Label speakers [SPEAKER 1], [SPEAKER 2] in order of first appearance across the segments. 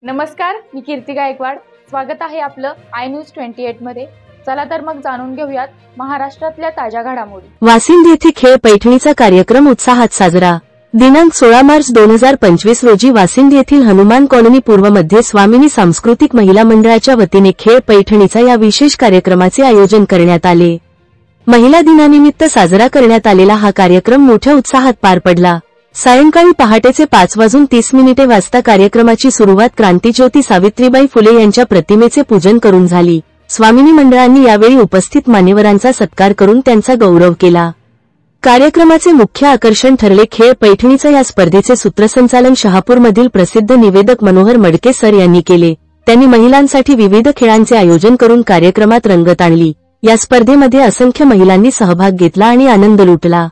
[SPEAKER 1] नमस्कार, मी कीर्ती गायकवाड। स्वागत आहे आपलं आय न्यूज 28 मध्ये। चला तर मग जाणून घेऊयात महाराष्ट्रातल्या ताज्या घडामोडी।
[SPEAKER 2] वासिंद येथे खेळ पैठणीचा कार्यक्रम उत्साहात साजरा। दिनांक 16 मार्च 2025 रोजी वासिंद येथील हनुमान कॉलनी पूर्वमध्ये स्वामिनी सांस्कृतिक महिला मंडळाच्या वतीने खेळ पैठणीचा या विशेष कार्यक्रमाचे आयोजन करण्यात आले। महिला दिनानिमित्त साजरा करण्यात आलेला हा कार्यक्रम मोठ्या उत्साहात पार पडला। सायंकाळी पहाटेचे 5:30 वाजता कार्यक्रमाची सुरुवात क्रांतिज्योती सावित्रीबाई फुले यांच्या प्रतिमेचे पूजन करून झाली। स्वामिनी मंडळांनी यावेळी उपस्थित मान्यवरांचा सत्कार करून त्यांचा गौरव केला। कार्यक्रमाचे मुख्य आकर्षण ठरले खेळ पैठणीचा। या स्पर्धेचे सूत्रसंचालन शहापूरमधील प्रसिद्ध निवेदक मनोहर मडके सर यांनी केले। त्यांनी महिलांसाठी विविध खेळांचे आयोजन करून कार्यक्रमात रंगत आणली। या स्पर्धेमध्ये असंख्य महिलांनी सहभाग घेतला आणि आनंद लुटला।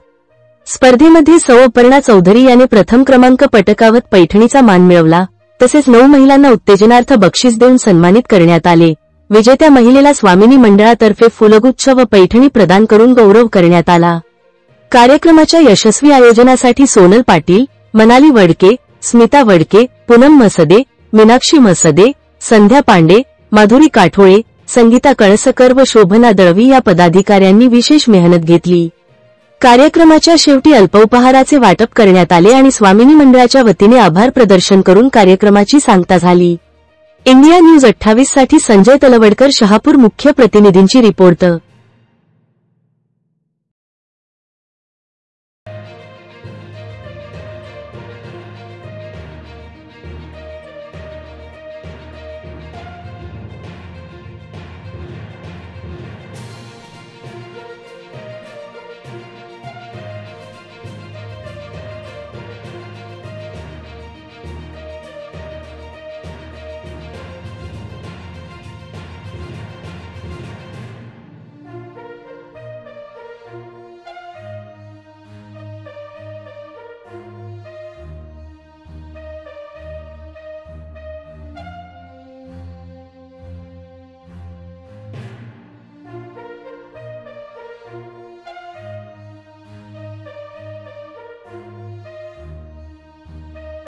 [SPEAKER 2] स्पर्धेमध्ये सौ अपर्णा चौधरी याने प्रथम क्रमांक पटकावत पैठणीचा मान मिळवला। तसेच 9 महिलांना उत्तेजनार्थ बक्षीस देऊन सन्मानित करण्यात आले। विजेत्या महिलेला स्वामिनी मंडळातर्फे फुलगुच्छ व पैठणी प्रदान करून गौरव करण्यात आला। कार्यक्रमाच्या यशस्वी आयोजनासाठी सोनल पाटील, मनाली वडके, स्मिता वडके, पूनम मसदे, मीनाक्षी मसदे, संध्या पांडे, माधुरी काठोळे, संगीता कळसकर व शोभना दळवी या पदाधिकाऱ्यांनी विशेष मेहनत घेतली। कार्यक्रमाच्या शेवटी अल्पउपहाराचे वाटप करण्यात आले आणि स्वामिनी मंडळाच्या वतीने आभार प्रदर्शन करून कार्यक्रमाची सांगता झाली। इंडिया न्यूज 28 साठी संजय तलवडकर, शहापूर। मुख्य प्रतिनिधींची रिपोर्ट।